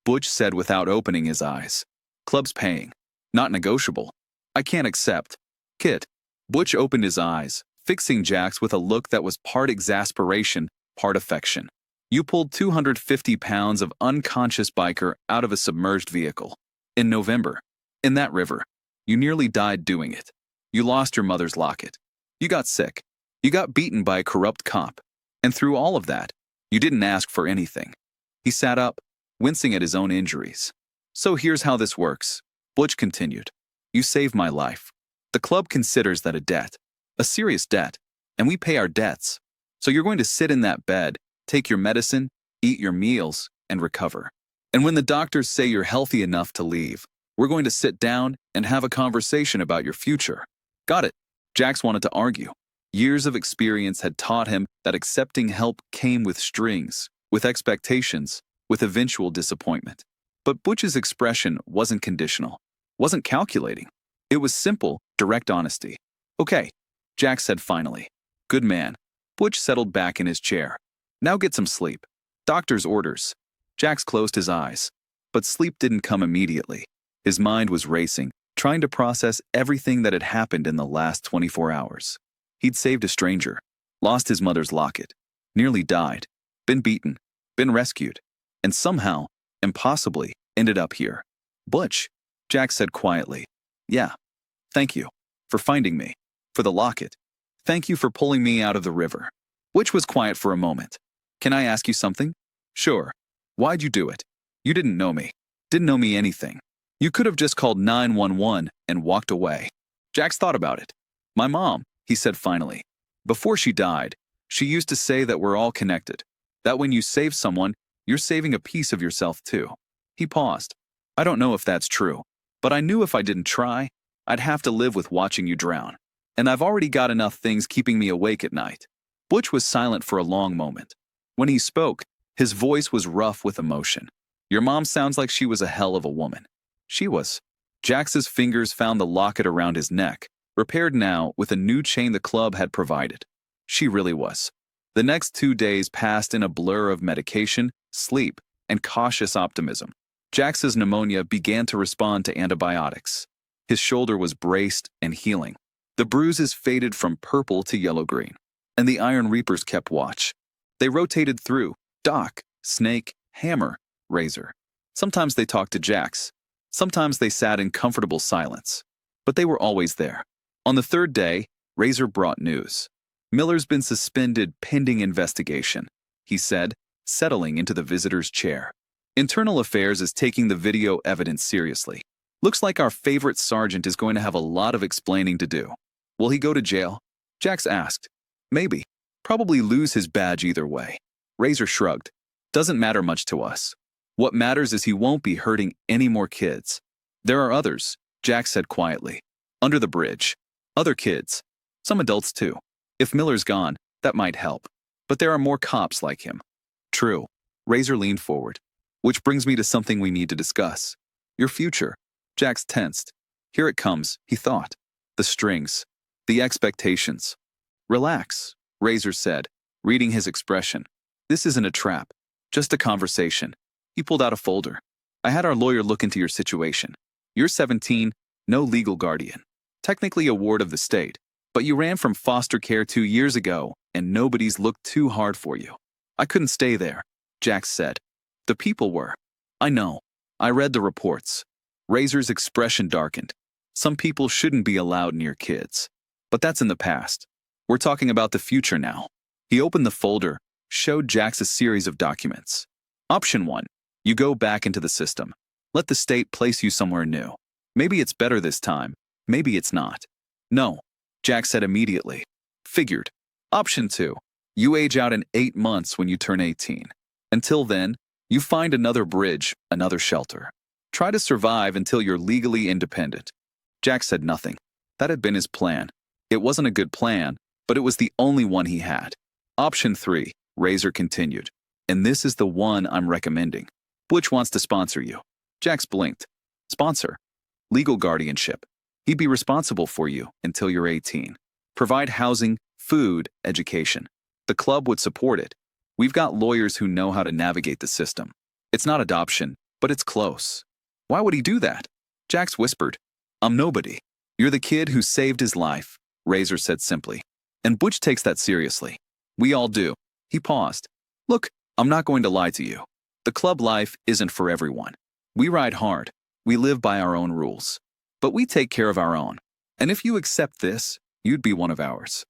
A: Butch said without opening his eyes. Club's paying. Not negotiable. I can't accept. Kid. Butch opened his eyes, fixing Jax with a look that was part exasperation, part affection. You pulled 250 pounds of unconscious biker out of a submerged vehicle. In November. In that river. You nearly died doing it. You lost your mother's locket. You got sick. You got beaten by a corrupt cop. And through all of that, you didn't ask for anything. He sat up, wincing at his own injuries. So here's how this works. Butch continued. You saved my life. The club considers that a debt. A serious debt. And we pay our debts. So you're going to sit in that bed, take your medicine, eat your meals, and recover. And when the doctors say you're healthy enough to leave, we're going to sit down and have a conversation about your future. Got it. Jax wanted to argue. Years of experience had taught him that accepting help came with strings, with expectations, with eventual disappointment. But Butch's expression wasn't conditional, wasn't calculating. It was simple, direct honesty. Okay, Jax said finally. Good man. Butch settled back in his chair. Now get some sleep. Doctor's orders. Jax closed his eyes. But sleep didn't come immediately. His mind was racing, trying to process everything that had happened in the last 24 hours. He'd saved a stranger, lost his mother's locket, nearly died, been beaten, been rescued, and somehow, impossibly, ended up here. Butch, Jax said quietly. Yeah. Thank you. For finding me. For the locket. Thank you for pulling me out of the river. Butch was quiet for a moment. Can I ask you something? Sure. Why'd you do it? You didn't know me. Didn't know me anything. You could have just called 911 and walked away. Jax thought about it. My mom, he said finally. Before she died, she used to say that we're all connected. That when you save someone, you're saving a piece of yourself too. He paused. I don't know if that's true, but I knew if I didn't try, I'd have to live with watching you drown. And I've already got enough things keeping me awake at night. Butch was silent for a long moment. When he spoke, his voice was rough with emotion. Your mom sounds like she was a hell of a woman. She was. Jax's fingers found the locket around his neck, repaired now with a new chain the club had provided. She really was. The next 2 days passed in a blur of medication, sleep, and cautious optimism. Jax's pneumonia began to respond to antibiotics. His shoulder was braced and healing. The bruises faded from purple to yellow-green, and the Iron Reapers kept watch. They rotated through, Doc, Snake, Hammer, Razor. Sometimes they talked to Jax. Sometimes they sat in comfortable silence. But they were always there. On the 3rd day, Razor brought news. Miller's been suspended pending investigation, he said, settling into the visitor's chair. Internal Affairs is taking the video evidence seriously. Looks like our favorite sergeant is going to have a lot of explaining to do. Will he go to jail? Jax asked. Maybe. Probably lose his badge either way. Razor shrugged. Doesn't matter much to us. What matters is he won't be hurting any more kids. There are others, Jax said quietly. Under the bridge. Other kids. Some adults too. If Miller's gone, that might help. But there are more cops like him. True. Razor leaned forward. Which brings me to something we need to discuss. Your future. Jax tensed. Here it comes, he thought. The strings. The expectations. Relax, Razor said, reading his expression. This isn't a trap. Just a conversation. He pulled out a folder. I had our lawyer look into your situation. You're 17, no legal guardian. Technically a ward of the state. But you ran from foster care 2 years ago, and nobody's looked too hard for you. I couldn't stay there, Jax said. The people were. I know. I read the reports. Razor's expression darkened. Some people shouldn't be allowed near kids. But that's in the past. We're talking about the future now. He opened the folder, showed Jax a series of documents. Option 1. You go back into the system. Let the state place you somewhere new. Maybe it's better this time. Maybe it's not. No, Jax said immediately. Figured. Option 2. You age out in 8 months when you turn 18. Until then, you find another bridge, another shelter. Try to survive until you're legally independent. Jax said nothing. That had been his plan. It wasn't a good plan, but it was the only one he had. Option 3, Razor continued. And this is the one I'm recommending. Butch wants to sponsor you. Jax blinked. Sponsor. Legal guardianship. He'd be responsible for you until you're 18. Provide housing, food, education. The club would support it. We've got lawyers who know how to navigate the system. It's not adoption, But it's close. Why would he do that? Jax whispered. I'm nobody. You're the kid who saved his life, Razor said simply. And Butch takes that seriously. We all do. He paused. Look, I'm not going to lie to you. The club life isn't for everyone. We ride hard. We live by our own rules. But we take care of our own. And if you accept this, you'd be one of ours.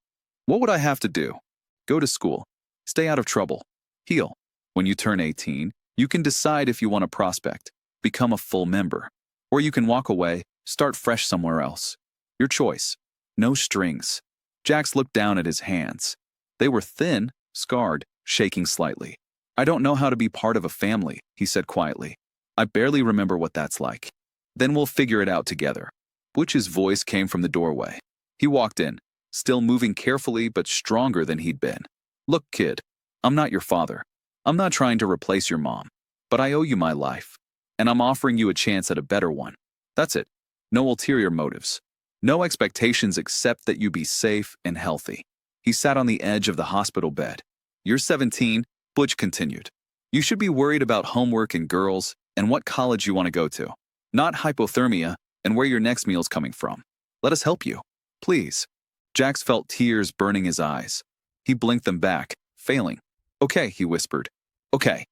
A: What would I have to do? Go to school. Stay out of trouble. Heal. When you turn 18, you can decide if you want to prospect, become a full member. Or you can walk away, start fresh somewhere else. Your choice. No strings. Jax looked down at his hands. They were thin, scarred, shaking slightly. I don't know how to be part of a family, he said quietly. I barely remember what that's like. Then we'll figure it out together. Butch's voice came from the doorway. He walked in, still moving carefully but stronger than he'd been. Look, kid, I'm not your father. I'm not trying to replace your mom. But I owe you my life. And I'm offering you a chance at a better one. That's it. No ulterior motives. No expectations except that you be safe and healthy. He sat on the edge of the hospital bed. You're 17, Butch continued. You should be worried about homework and girls and what college you want to go to. Not hypothermia and where your next meal's coming from. Let us help you. Please. Jax felt tears burning his eyes. He blinked them back, failing. Okay, he whispered. Okay.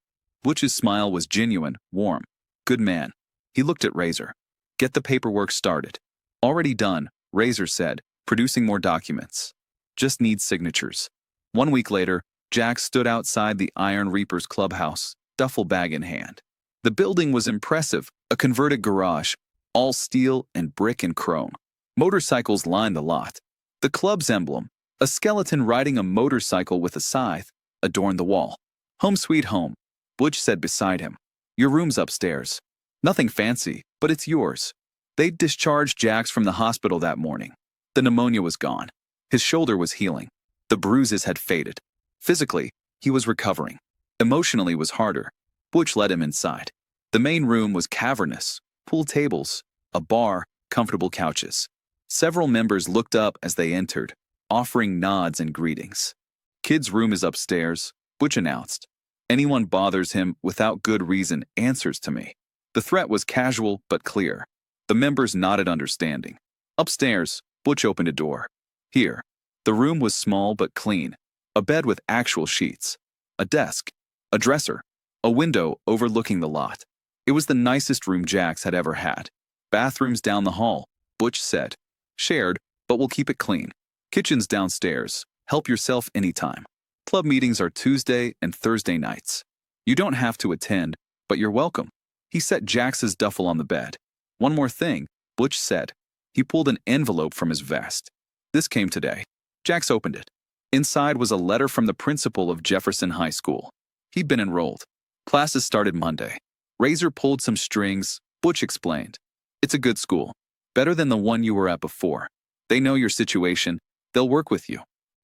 A: Butch's smile was genuine, warm. Good man. He looked at Razor. Get the paperwork started. Already done, Razor said, producing more documents. Just need signatures. 1 week later, Jax stood outside the Iron Reaper's clubhouse, duffel bag in hand. The building was impressive, a converted garage, all steel and brick and chrome. Motorcycles lined the lot. The club's emblem, a skeleton riding a motorcycle with a scythe, adorned the wall. Home sweet home, Butch said beside him. Your room's upstairs. Nothing fancy, but it's yours. They'd discharged Jax from the hospital that morning. The pneumonia was gone. His shoulder was healing. The bruises had faded. Physically, he was recovering. Emotionally was harder. Butch led him inside. The main room was cavernous, pool tables, a bar, comfortable couches. Several members looked up as they entered, offering nods and greetings. Kid's room is upstairs, Butch announced. Anyone bothers him without good reason answers to me. The threat was casual but clear. The members nodded understanding. Upstairs, Butch opened a door. Here. The room was small but clean. A bed with actual sheets. A desk. A dresser. A window overlooking the lot. It was the nicest room Jax had ever had. Bathrooms down the hall, Butch said. Shared, but we'll keep it clean. Kitchen's downstairs. Help yourself anytime. Club meetings are Tuesday and Thursday nights. You don't have to attend, but you're welcome. He set Jax's duffel on the bed. One more thing, Butch said. He pulled an envelope from his vest. This came today. Jax opened it. Inside was a letter from the principal of Jefferson High School. He'd been enrolled. Classes started Monday. Razor pulled some strings, Butch explained. It's a good school. Better than the one you were at before. They know your situation. They'll work with you.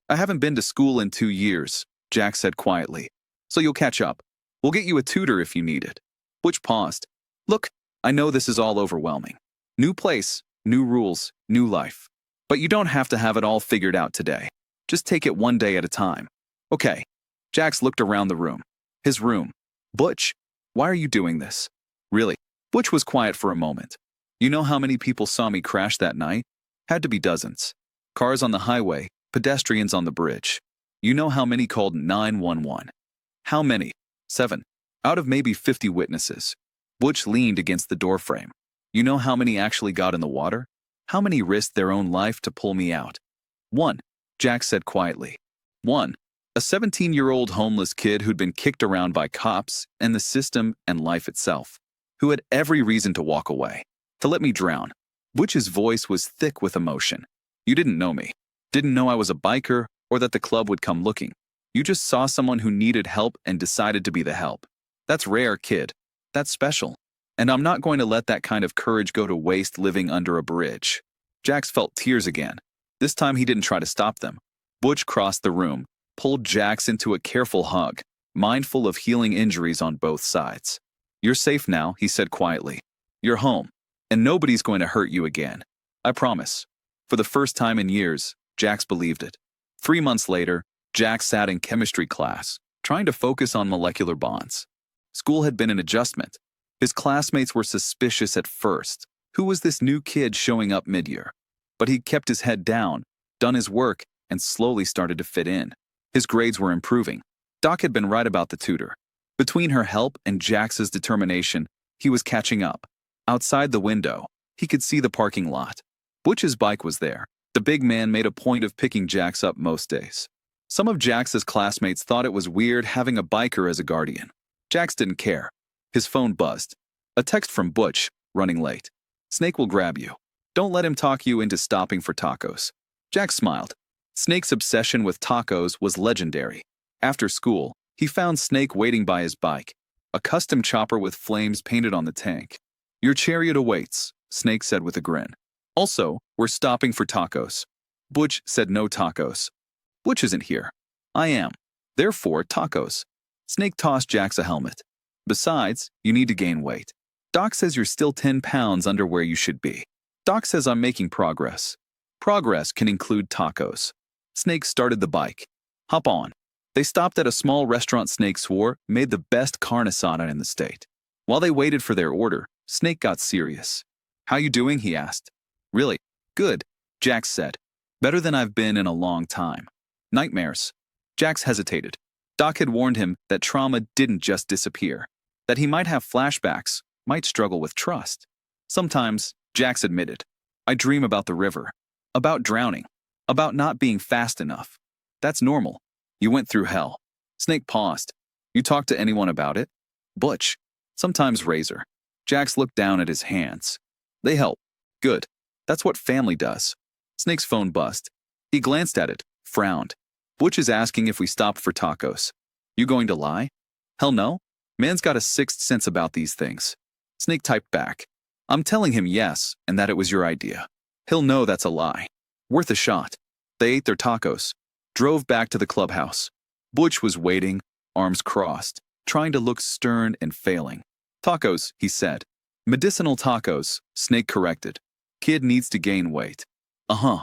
A: I haven't been to school in 2 years, Jax said quietly. So you'll catch up. We'll get you a tutor if you need it. Butch paused. Look, I know this is all overwhelming. New place, new rules, new life. But you don't have to have it all figured out today. Just take it one day at a time. Okay. Jax looked around the room. His room. Butch, why are you doing this? Really? Butch was quiet for a moment. You know how many people saw me crash that night? Had to be dozens. Cars on the highway, pedestrians on the bridge. You know how many called 911? How many? 7. Out of maybe 50 witnesses. Butch leaned against the doorframe. You know how many actually got in the water? How many risked their own life to pull me out? 1, Jax said quietly. 1. A 17-year-old homeless kid who'd been kicked around by cops and the system and life itself, who had every reason to walk away, to let me drown. Butch's voice was thick with emotion. You didn't know me. Didn't know I was a biker or that the club would come looking. You just saw someone who needed help and decided to be the help. That's rare, kid. That's special. And I'm not going to let that kind of courage go to waste living under a bridge. Jax felt tears again. This time he didn't try to stop them. Butch crossed the room, pulled Jax into a careful hug, mindful of healing injuries on both sides. You're safe now, he said quietly. You're home, and nobody's going to hurt you again. I promise. For the first time in years, Jax believed it. 3 months later, Jax sat in chemistry class, trying to focus on molecular bonds. School had been an adjustment. His classmates were suspicious at first. Who was this new kid showing up mid-year? But he kept his head down, done his work, and slowly started to fit in. His grades were improving. Doc had been right about the tutor. Between her help and Jax's determination, he was catching up. Outside the window, he could see the parking lot. Butch's bike was there. The big man made a point of picking Jax up most days. Some of Jax's classmates thought it was weird having a biker as a guardian. Jax didn't care. His phone buzzed. A text from Butch, running late. Snake will grab you. Don't let him talk you into stopping for tacos. Jax smiled. Snake's obsession with tacos was legendary. After school, he found Snake waiting by his bike, a custom chopper with flames painted on the tank. Your chariot awaits, Snake said with a grin. Also, we're stopping for tacos. Butch said no tacos. Butch isn't here. I am. Therefore, tacos. Snake tossed Jax a helmet. Besides, you need to gain weight. Doc says you're still 10 pounds under where you should be. Doc says I'm making progress. Progress can include tacos. Snake started the bike. Hop on. They stopped at a small restaurant Snake swore made the best carne asada in the state. While they waited for their order, Snake got serious. How you doing? He asked. Really? Good, Jax said. Better than I've been in a long time. Nightmares. Jax hesitated. Doc had warned him that trauma didn't just disappear, that he might have flashbacks, might struggle with trust. Sometimes, Jax admitted, I dream about the river, about drowning, about not being fast enough. That's normal. You went through hell. Snake paused. You talked to anyone about it? Butch. Sometimes Razor. Jax looked down at his hands. They help. Good. That's what family does. Snake's phone buzzed. He glanced at it, frowned. Butch is asking if we stopped for tacos. You going to lie? Hell no. Man's got a sixth sense about these things. Snake typed back. I'm telling him yes, and that it was your idea. He'll know that's a lie. Worth a shot. They ate their tacos. Drove back to the clubhouse. Butch was waiting, arms crossed, trying to look stern and failing. Tacos, he said. Medicinal tacos, Snake corrected. Kid needs to gain weight. Uh-huh.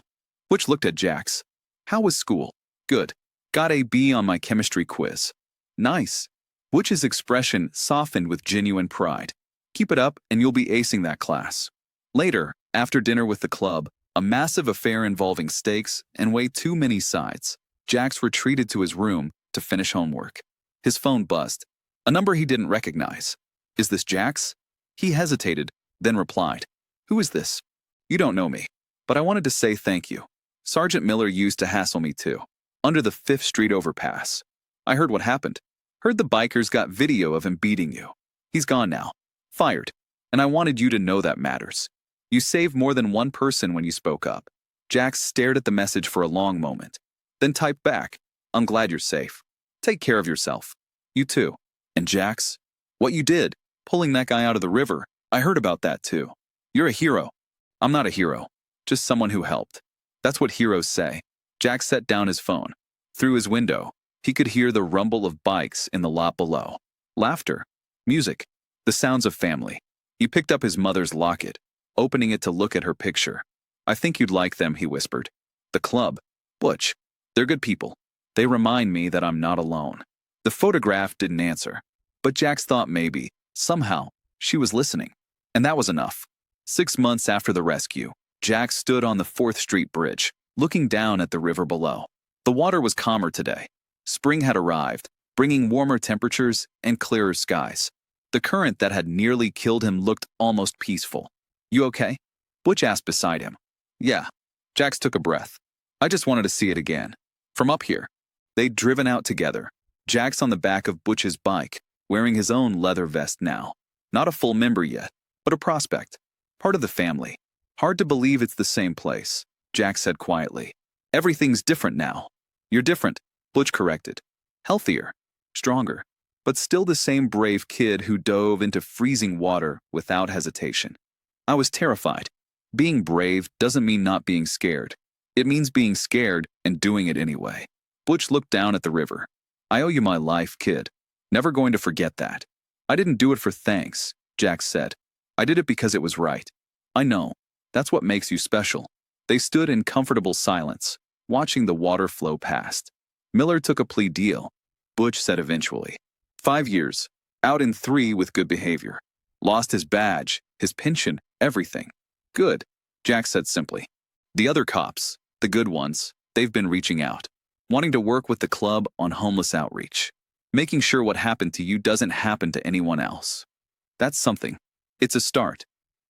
A: Butch looked at Jax. How was school? Good. Got a B on my chemistry quiz. Nice. Butch's expression softened with genuine pride. Keep it up and you'll be acing that class. Later, after dinner with the club, a massive affair involving steaks and way too many sides, Jax retreated to his room to finish homework. His phone buzzed. A number he didn't recognize. Is this Jax? He hesitated, then replied. Who is this? You don't know me, but I wanted to say thank you. Sergeant Miller used to hassle me too, under the 5th Street overpass. I heard what happened. Heard the bikers got video of him beating you. He's gone now. Fired. And I wanted you to know that matters. You saved more than one person when you spoke up. Jax stared at the message for a long moment, then typed back, I'm glad you're safe. Take care of yourself. You too. And Jax, what you did, pulling that guy out of the river, I heard about that too. You're a hero. I'm not a hero, just someone who helped. That's what heroes say. Jax set down his phone. Through his window, he could hear the rumble of bikes in the lot below. Laughter, music, the sounds of family. He picked up his mother's locket, opening it to look at her picture. I think you'd like them, he whispered. The club. Butch. They're good people. They remind me that I'm not alone. The photograph didn't answer, but Jax thought maybe, somehow, she was listening. And that was enough. 6 months after the rescue, Jax stood on the 4th Street Bridge, looking down at the river below. The water was calmer today. Spring had arrived, bringing warmer temperatures and clearer skies. The current that had nearly killed him looked almost peaceful. You okay? Butch asked beside him. Yeah. Jax took a breath. I just wanted to see it again. From up here. They'd driven out together. Jax on the back of Butch's bike, wearing his own leather vest now. Not a full member yet, but a prospect. Part of the family. Hard to believe it's the same place, Jax said quietly. Everything's different now. You're different, Butch corrected. Healthier. Stronger. But still the same brave kid who dove into freezing water without hesitation. I was terrified. Being brave doesn't mean not being scared. It means being scared and doing it anyway. Butch looked down at the river. I owe you my life, kid. Never going to forget that. I didn't do it for thanks, Jax said. I did it because it was right. I know. That's what makes you special. They stood in comfortable silence, watching the water flow past. Miller took a plea deal, Butch said eventually. 5 years, out in 3 with good behavior. Lost his badge, his pension, everything. Good, Jack said simply. The other cops, the good ones, they've been reaching out, wanting to work with the club on homeless outreach, making sure what happened to you doesn't happen to anyone else. That's something. It's a start.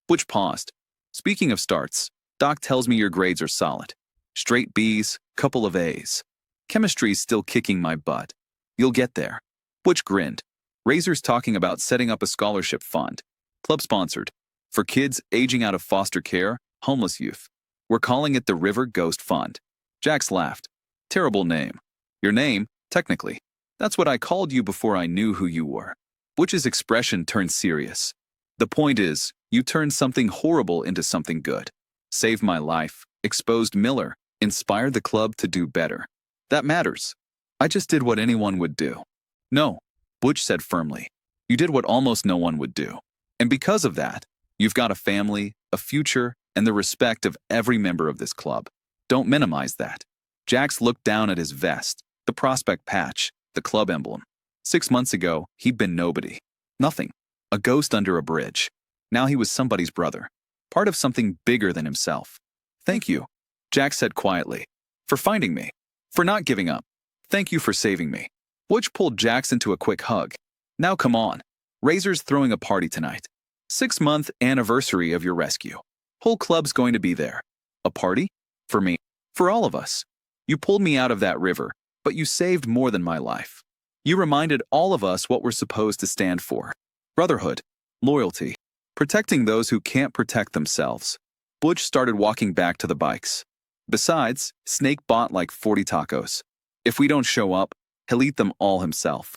A: Butch paused. Speaking of starts, Doc tells me your grades are solid. Straight B's, couple of A's. Chemistry's still kicking my butt. You'll get there. Butch grinned. Razor's talking about setting up a scholarship fund, club-sponsored, for kids aging out of foster care, homeless youth. We're calling it the River Ghost Fund. Jax laughed. Terrible name. Your name, technically. That's what I called you before I knew who you were. Butch's expression turned serious. The point is, you turned something horrible into something good. Saved my life, exposed Miller, inspired the club to do better. That matters. I just did what anyone would do. No, Butch said firmly. You did what almost no one would do. And because of that, you've got a family, a future, and the respect of every member of this club. Don't minimize that. Jax looked down at his vest, the prospect patch, the club emblem. 6 months ago, he'd been nobody. Nothing. A ghost under a bridge. Now he was somebody's brother. Part of something bigger than himself. Thank you, Jax said quietly. For finding me. For not giving up. Thank you for saving me. Butch pulled Jax into a quick hug. Now come on. Razor's throwing a party tonight. 6-month anniversary of your rescue. Whole club's going to be there. A party? For me. For all of us. You pulled me out of that river, but you saved more than my life. You reminded all of us what we're supposed to stand for. Brotherhood. Loyalty. Protecting those who can't protect themselves. Butch started walking back to the bikes. Besides, Snake bought like 40 tacos. If we don't show up, he'll eat them all himself.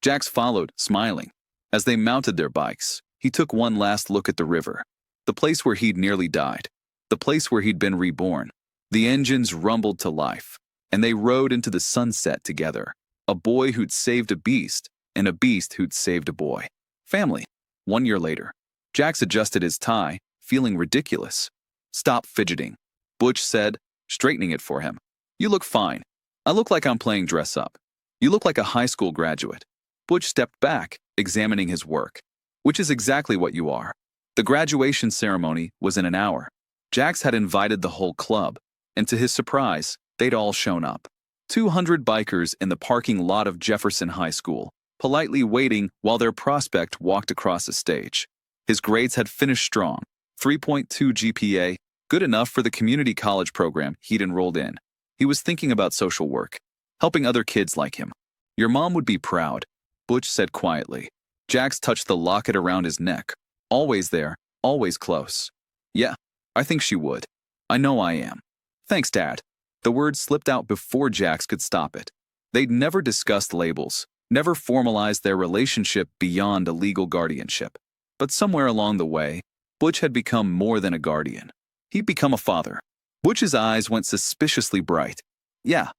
A: Jax followed, smiling. As they mounted their bikes, he took one last look at the river. The place where he'd nearly died. The place where he'd been reborn. The engines rumbled to life, and they rode into the sunset together. A boy who'd saved a beast, and a beast who'd saved a boy. Family. 1 year later. Jax adjusted his tie, feeling ridiculous. Stop fidgeting, Butch said, straightening it for him. You look fine. I look like I'm playing dress up. You look like a high school graduate. Butch stepped back, examining his work. Which is exactly what you are. The graduation ceremony was in an hour. Jax had invited the whole club, and to his surprise, they'd all shown up. 200 bikers in the parking lot of Jefferson High School, politely waiting while their prospect walked across the stage. His grades had finished strong, 3.2 GPA, good enough for the community college program he'd enrolled in. He was thinking about social work, helping other kids like him. Your mom would be proud, Butch said quietly. Jax touched the locket around his neck. Always there, always close. Yeah, I think she would. I know I am. Thanks, Dad. The word slipped out before Jax could stop it. They'd never discussed labels, never formalized their relationship beyond a legal guardianship. But somewhere along the way, Butch had become more than a guardian. He'd become a father. Butch's eyes went suspiciously bright. Yeah,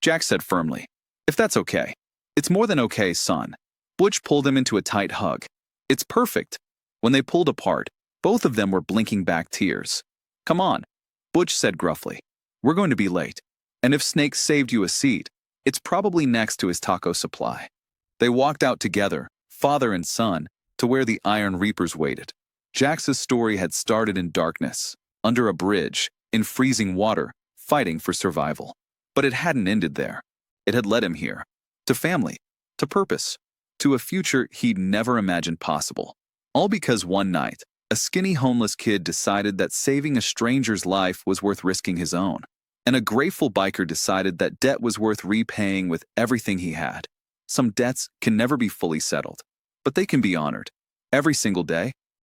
A: Jax said firmly. If that's okay. It's more than okay, son. Butch pulled him into a tight hug. It's perfect. When they pulled apart, both of them were blinking back tears. Come on, Butch said gruffly. We're going to be late. And if Snake saved you a seat, it's probably next to his taco supply. They walked out together, father and son, to where the Iron Reapers waited. Jax's story had started in darkness, under a bridge, in freezing water, fighting for survival. But it hadn't ended there. It had led him here. To family. To purpose. To a future he'd never imagined possible. All because one night, a skinny homeless kid decided that saving a stranger's life was worth risking his own. And a grateful biker decided that debt was worth repaying with everything he had. Some debts can never be fully settled, but they can be honored. Every single day,